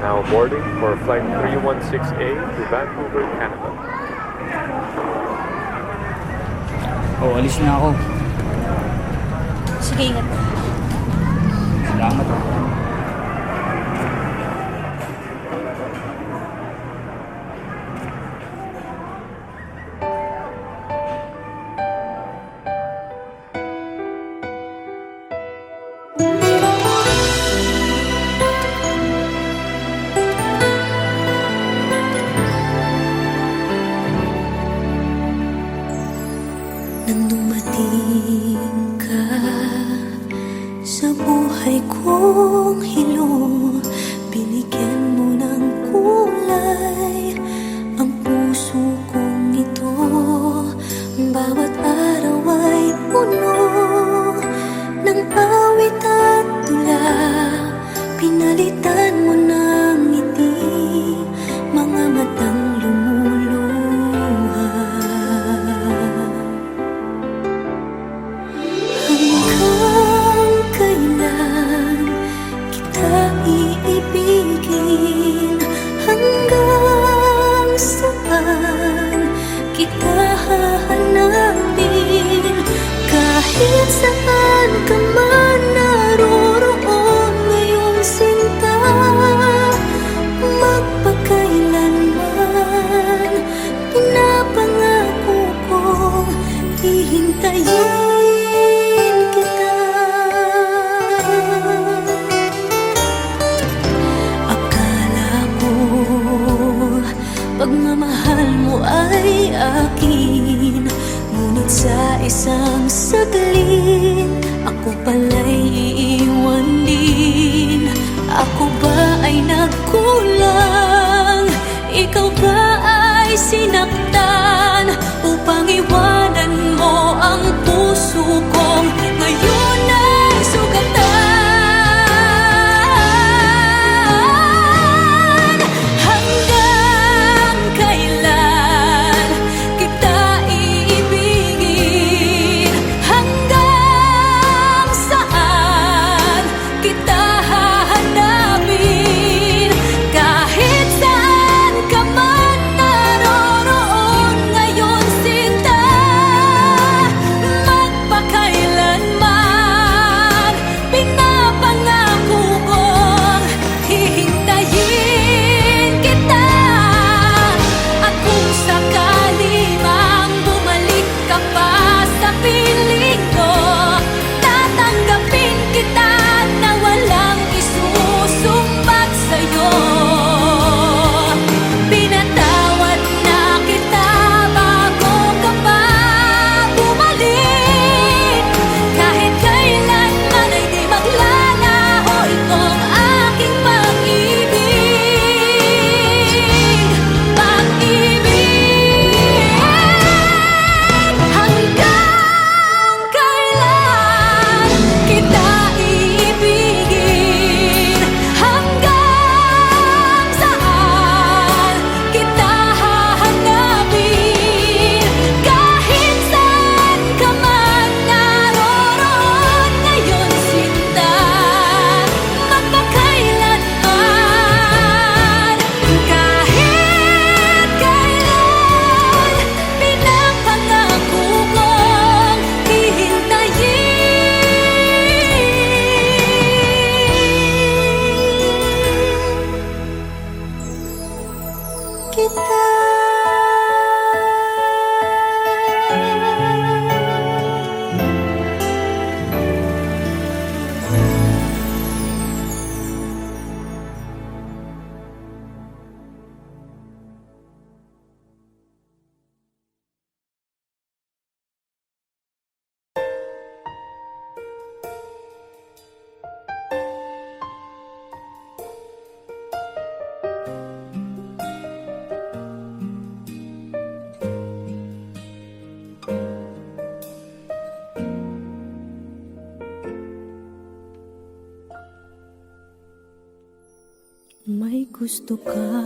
now boarding for flight 316A to Vancouver, Canada. Oh, alis na ako. Sige, ingat. Salamat. Nang dumating ka sa buhay kong hilong, binigyan mo ng kulay ang puso kong ito. Bawat araw ay puno ng awit at tula, pinalitan mo ng ngiti mga matang lumuluha. Hanggang kailan kita iibigin? Hanggang saan kita hahanapin? Kahit saan ka man naroroon ngayong sinta, magpakailanman pinapangako kong hihintayin kita. Akala ko pagmamahal mo ay akin, ngunit sa isang saglit ako pala'y iiwan din. Ako ba ay nagkulang? Ikaw ba ay sinaktan upang iwanan mo ang puso kong ngayon ay sugatan? Hanggang kailan kita iibigin? Hanggang saan kita hahanapin? Kahit saan ka man naroroon ngayon sinta, magpakailanman pinapangako kong hihintayin kita. At kung sakali mang bumalik ka pa sa piling ko, tatanggapin kita na walang isusumbag sa'yo. Pinatawad na kita bago ka pa bumalik. Kahit kailanman ay di maglalaho itong aking pag-ibig. Pag-ibig. Hanggang kailan kita iibigin? Hanggang saan kita hahanapin? Kahit saan ka man naroroon ngayon sinta, magpakailanman kahit kailan pinapangako kong hihintayin kita. May gusto ka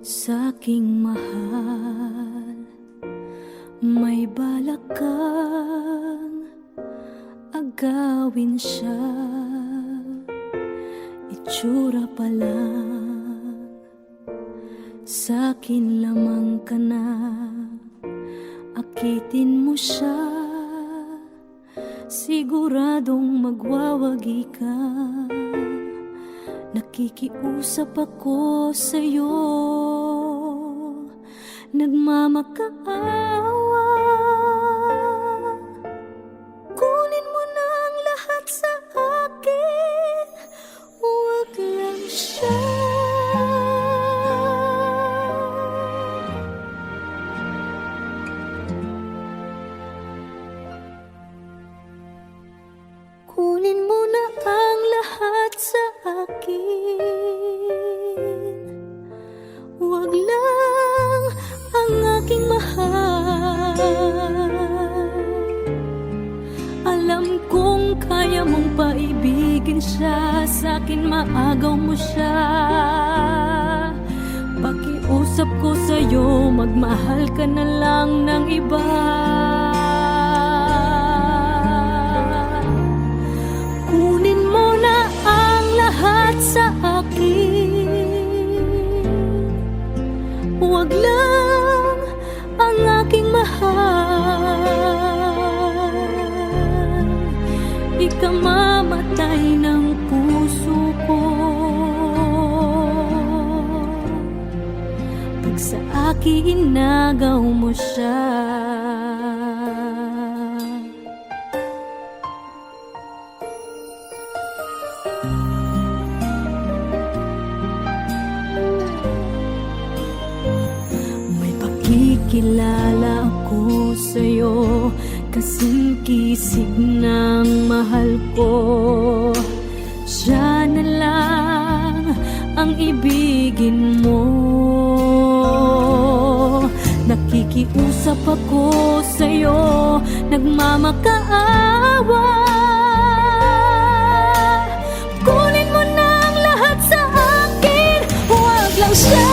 sa'king mahal, may balak kang agawin siya. itsura pa lang, sa'kin lamang ka na. Akitin mo siya, siguradong magwawagi ka. Nakikiusap ako sa'yo, nagmamakaawa. Kunin mo na ang lahat sa akin, huwag lang siya. Kunin mo na ang lahat sa akin, huwag lang ang aking mahal. Alam kong kaya mong paibigin siya, sa'kin maagaw mo siya. Pakiusap ko sa'yo, magmahal ka na lang ng iba. Kunin mo na ang lahat sa akin, huwag lang ang aking mahal. Ikamamatay ng puso ko pag sa akin inagaw mo siya. Kilala ako sa'yo, kasing kisig ng mahal ko. Siya na lang ang ibigin mo. Nakikiusap ako sa'yo, nagmamakaawa. Kunin mo na ang lahat sa akin, huwag lang siya.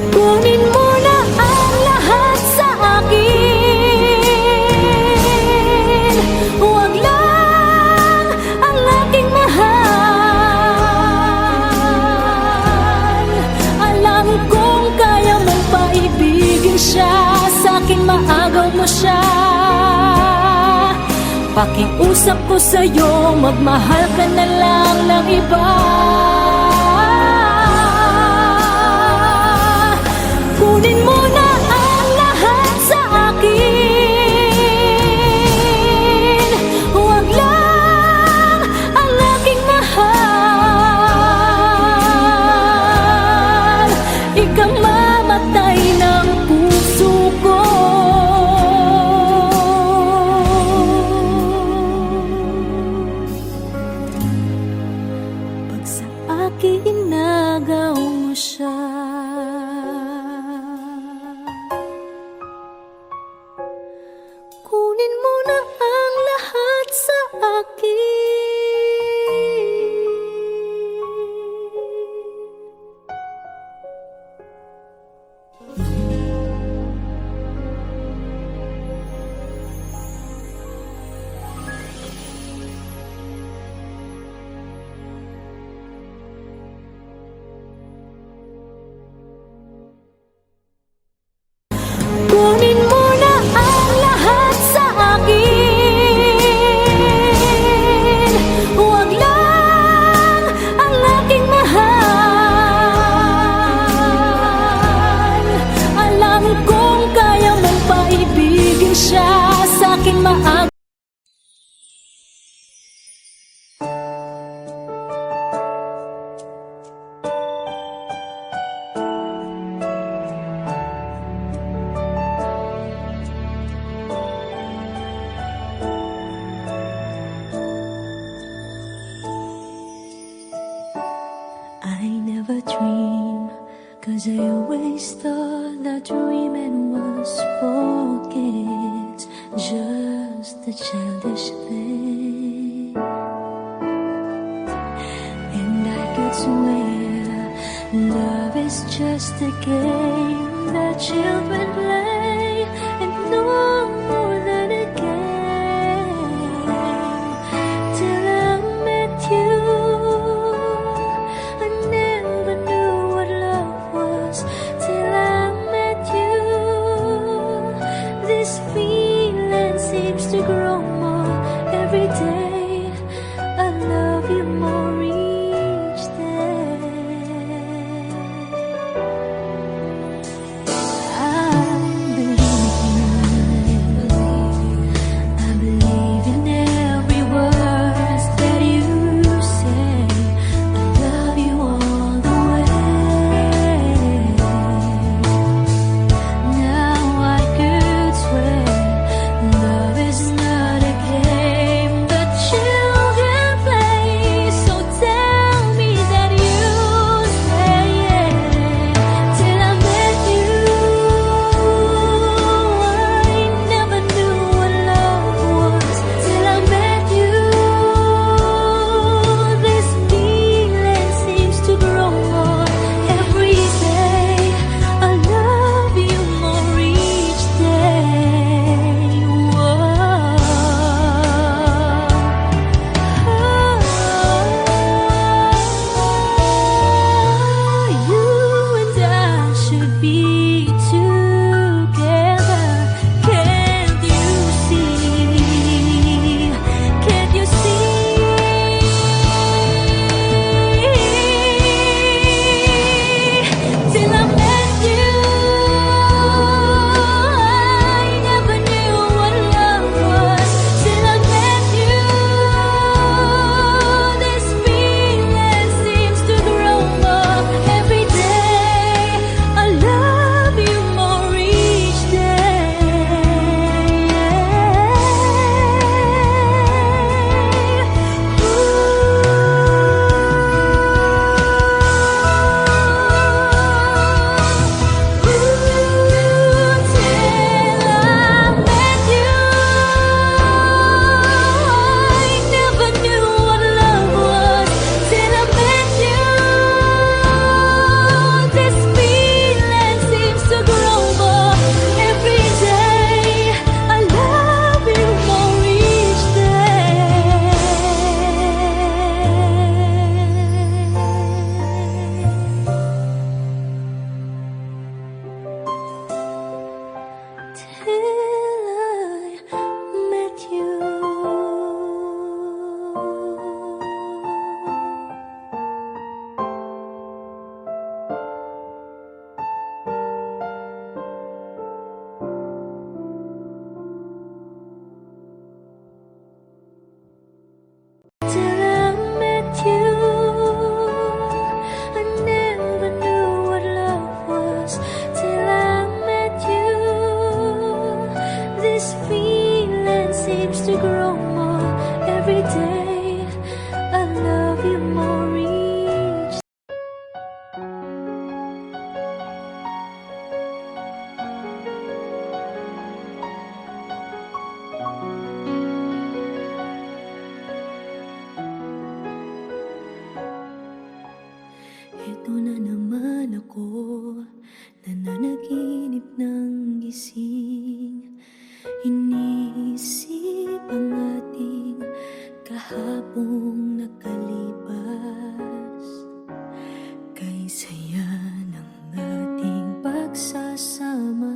Kunin mo na ang lahat sa akin, huwag lang ang aking mahal. Alam kong kaya mong paibigin siya, sa'kin maagaw mo siya. Pakiusap ko sa'yo, magmahal ka na lang ng iba. Kunin mo na ang lahat sa akin, huwag lang ang aking mahal. Ikamamatay ng puso ko pag sa akin inagaw mo siya. Kunin mo na ang lahat sa akin. Kunin mo na ang lahat sa akin, huwag lang ang aking mahal. Alam kong kaya mong paibigin siya, sa'kin maagaw. I never dream, 'cause I always thought that dreaming was for kids, just a childish thing. And I could swear love is just a game that children play, and no more than a game. Nandito na naman ako, nananaginip ng gising. Iniisip ang ating kahapong nakalipas. Kay saya ng ating pagsasama,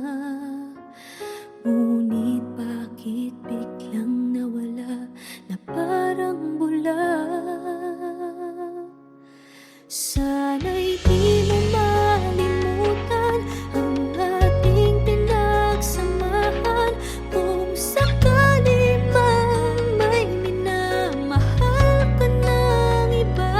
ngunit bakit biglang nawala na parang bula? Sana'y di mo malimutan ang ating pinagsamahan. Kung sakali mang may minamahal ka ng iba,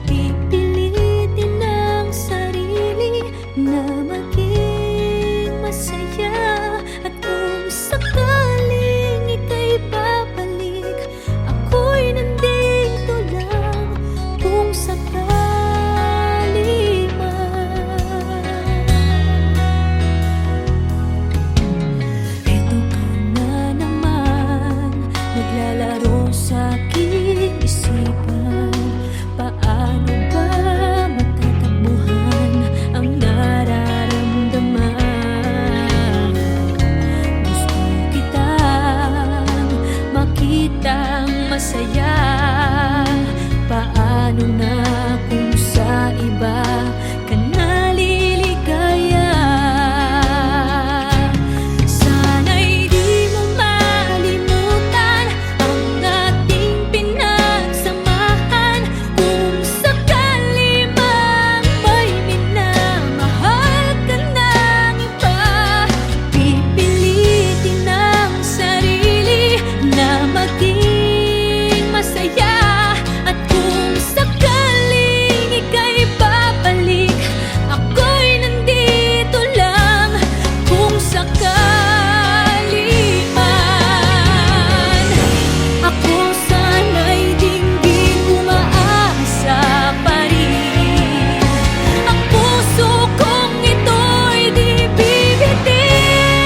pipilitin ang sarili na maging masaya. At kung sakaling ika'y babalik, ako'y nandito lang. Kung sakali naglalaro sa aking isipan, paano ba matatakbuhan ang nararamdaman? Gusto kitang makitang masaya. Paano na kung sa iba ka naliligaya? Sana'y di mo malimutan ang ating pinagsamahan. Kung sakali mang may minamahal ka ng iba, pipilitin ang sarili na maging masaya. At kung sakaling ika'y babalik, ako'y nandito lang. Kung sakali man, ako sana'y dinggin umaasa pa rin. Ang puso kong ito'y di bibitin.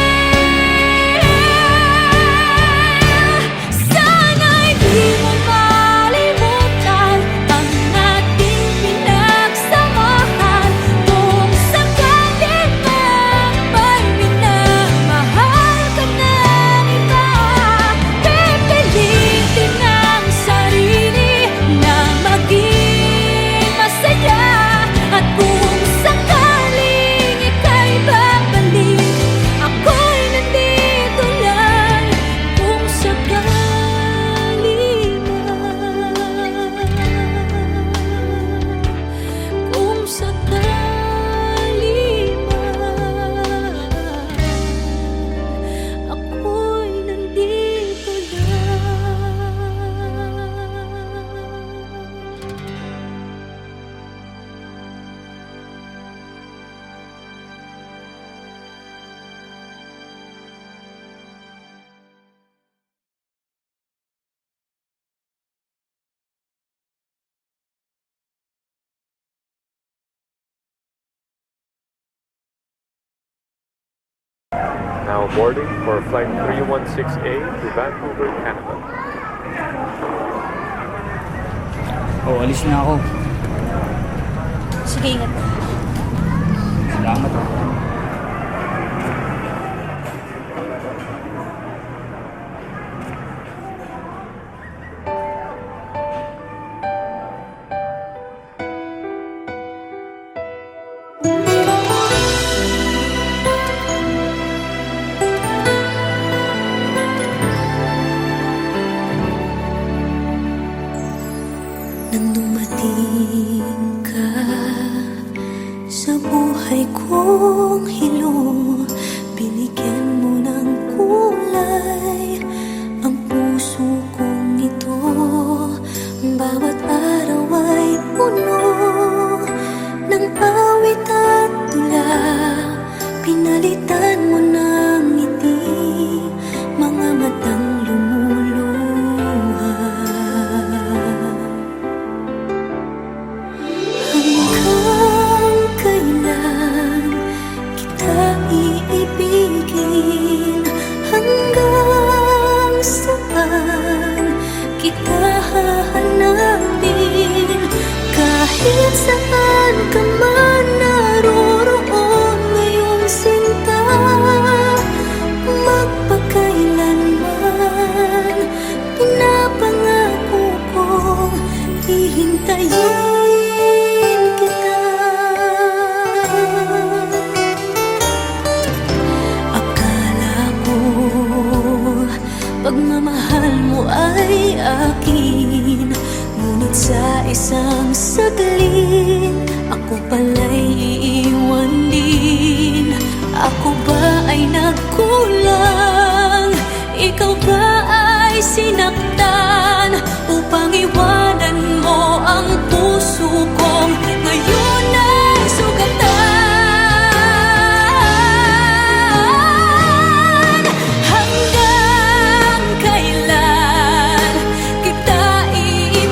Sana'y di mo malimutan ang ating pinagsamahan. Kung sakali mang may minamahal ka ng iba, pipilitin ang sarili na maging masaya. At kung sakaling ika'y babalik, ako'y nandito lang. Kung sakali man, kung sakali man, ako'y nandito lang. Now boarding for flight 316A to Vancouver, Canada. Oh, alis na ako. Sige, ingat. Salamat. Nang dumating ka sa buhay kong hilong, binigyan mo ng kulay ang puso kong ito. Bawat araw ay puno ng awit at tula. Pinalitan mo ng ngiti mga matang lumuluha. Hanggang kailan kita iibigin? Hanggang saan kita hahanapin? Kahit saan ka ako pala'y iiwan din. Ako ba ay nagkulang? Ikaw ba ay sinaktan upang iwanan mo ang puso kong ngayon ay sugatan? Hanggang kailan kita iibigin?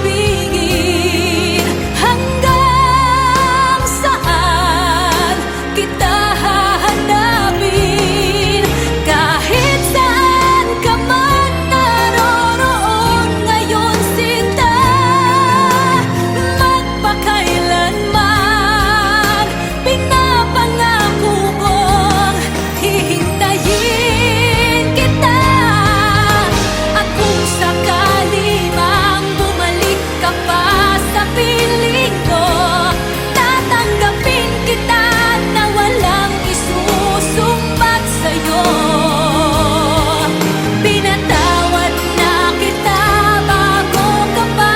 Hanggang saan kita hahanapin? Kahit saan ka man naroroon ngayon, sinta, magpakailanman pinapangako kong hihintayin kita. At kung sakali mang bumalik ka pa sa piling ko, tatanggapin kita na walang isusumbat sa'yo. Pinatawad na kita bago ka pa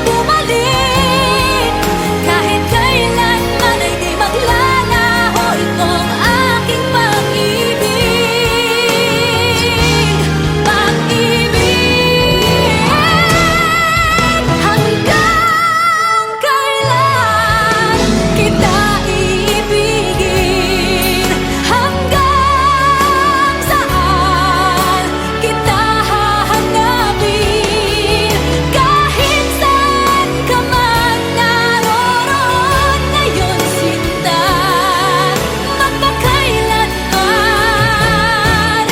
bumalik. Kahit kailanman ay di maglalaho itong aking pag-ibig. Pag-ibig. Hanggang kailan kita iibigin? Hanggang saan kita hahanapin? Kahit saan ka man naroroon ngayon, sinta, magpakailanman.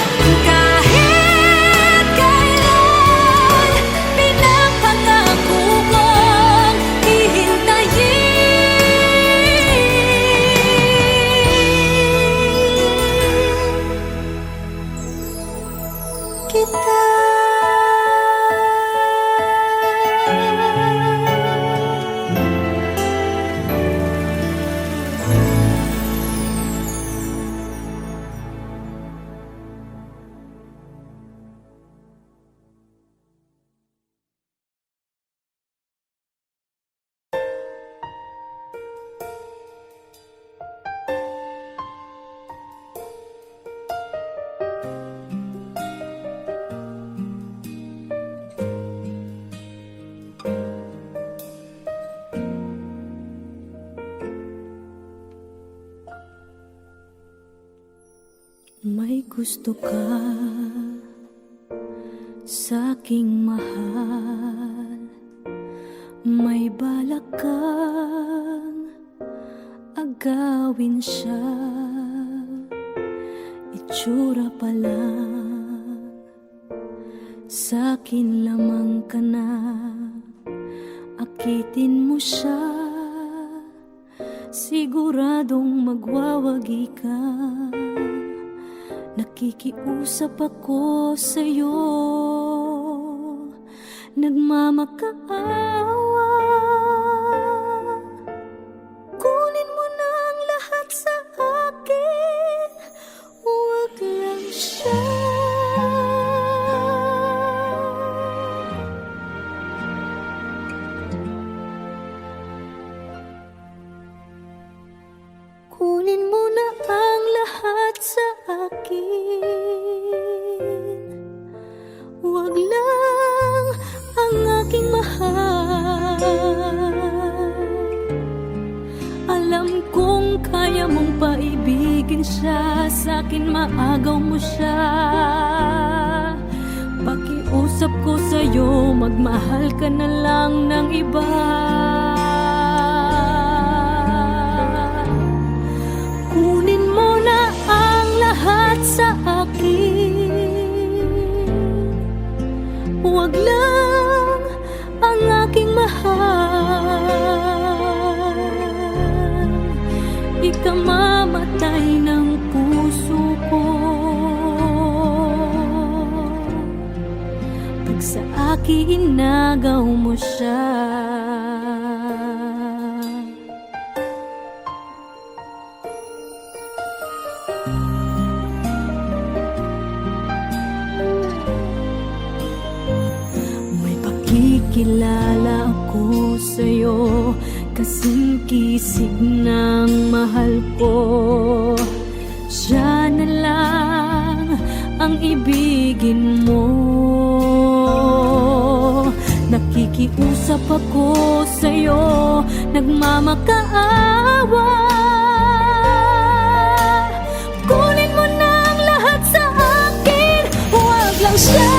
Kahit kailan pinapangako kong hihintayin kita. May gusto ka sa'king mahal, may balak kang agawin siya. Itsura pa lang, sa'kin lamang ka na, akitin mo siya. Siguradong magwawagi ka. Nakikiusap ako sa'yo, nagmamakaawa. Kunin mo na ang lahat sa akin, huwag lang siya. Kunin mo na ang lahat sa akin, huwag lang ang aking mahal. Alam kong kaya mong paibigin siya, sa'kin maagaw mo siya. Pakiusap ko sa'yo, magmahal ka na lang ng iba. Kunin mo na ang lahat sa akin, huwag lang ang aking mahal. Ikamamatay ng puso ko pag sa akin inagaw mo siya. May pakikilala ako sa'yo, kasing kisig ng mahal ko. Siya na lang ang ibigin mo. Nakikiusap ako sa'yo, nagmamakaawa. Kunin mo na ang lahat sa akin, huwag lang siya.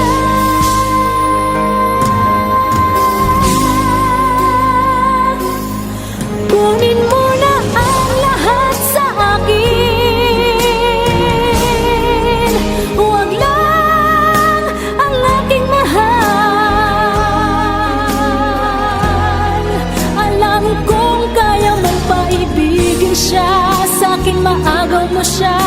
Kunin mo na ang lahat sa akin, huwag lang ang aking mahal. Alam kong kaya mong paibigin siya, sa'kin maagaw mo siya.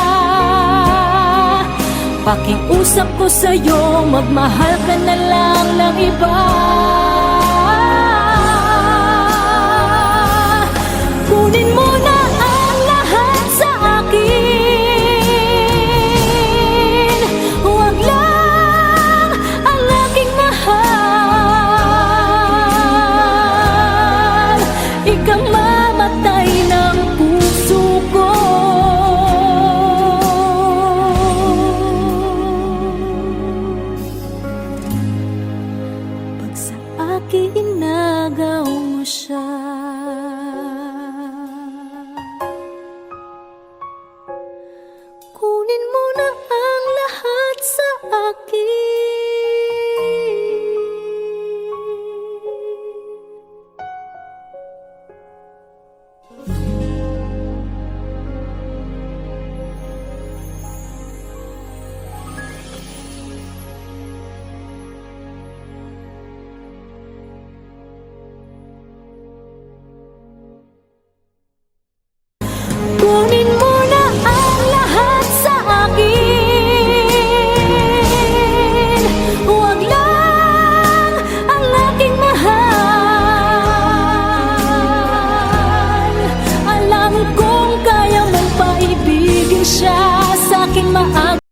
Pakiusap ko sa'yo, magmahal ka na lang ng iba. Kunin mo na ang lahat sa akin, huwag lang ang aking mahal. Ikamamatay ng puso ko. Pag sa akin inagaw mo siya. Kunin mo na ang lahat sa akin. Kunin mo na ang lahat sa akin, huwag lang ang aking mahal. Alam kong kaya mong paibigin siya, sa'kin maagaw.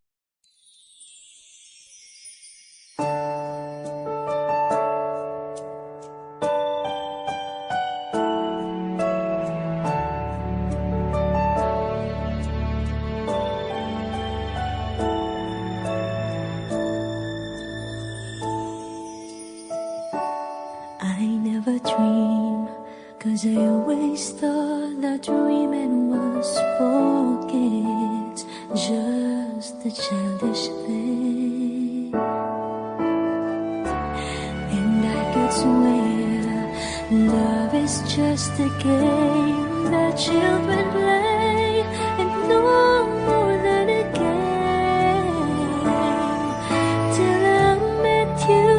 I never dream, 'cause I always thought that dreaming was forget, just a childish thing. And I could swear love is just a game that children play, and no more than a game. Till I met you,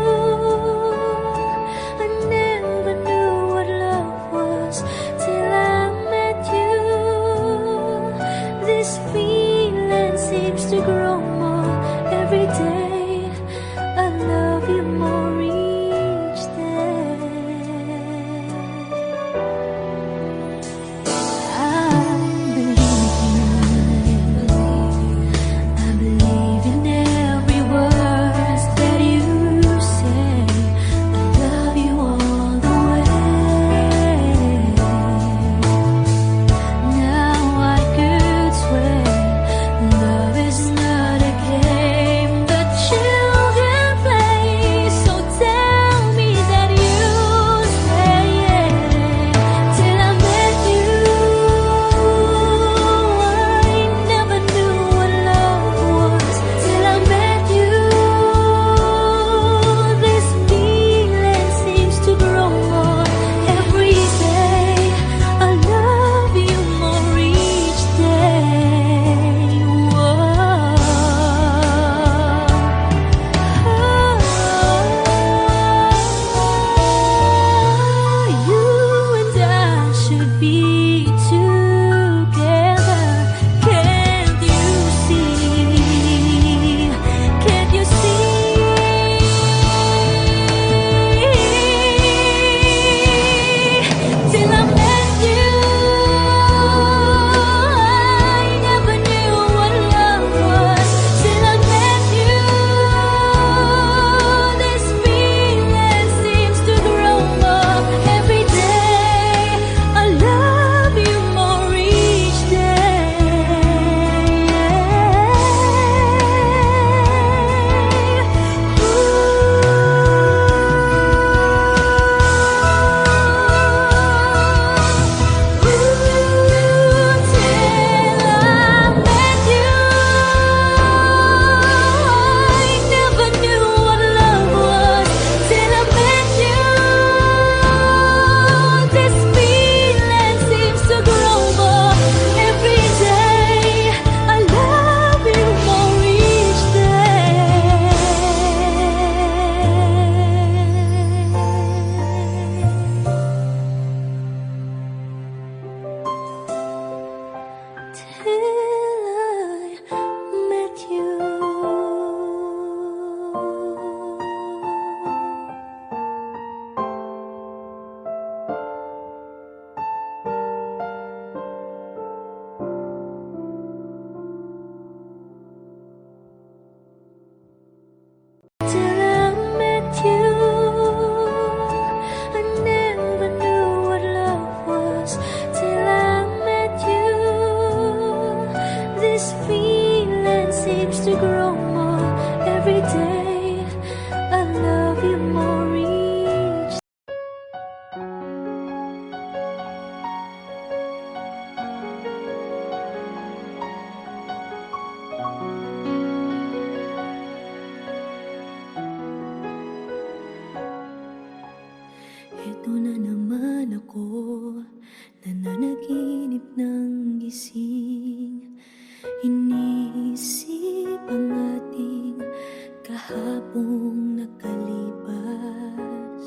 I never knew what love was. Till I met you, this feeling seems to grow more every day. I love you more each day. I believe in every word that you say. I love you all the way. Now I could swear love is not a game that children play. So tell me that you stay. Till I met you, I never knew what love was. Till I met you, this feeling seems to grow more every day. I love you more each day. Whoa. You and I should be together. Can't you see? Can't you see? Till I met you, I never knew what love was. Till I met you, this feeling seems to grow more every day. I this feeling seems to grow more every day. I love you more each. Ito na naman ako, nananaginip ng gising. Iniisip ang ating kahapong nakalipas.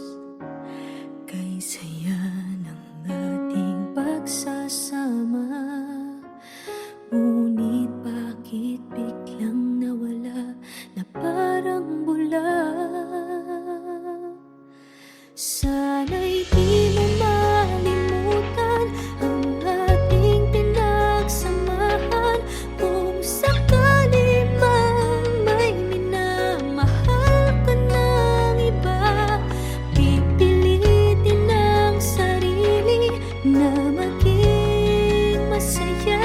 Kay saya ng ating pagsasama. Ngunit bakit biglang nawala na parang bula? Sana'y di mo malimutan ang ating pinagsamahan. Kung sakali mang may minamahal ka ng iba, pipilitin ang sarili na maging masaya.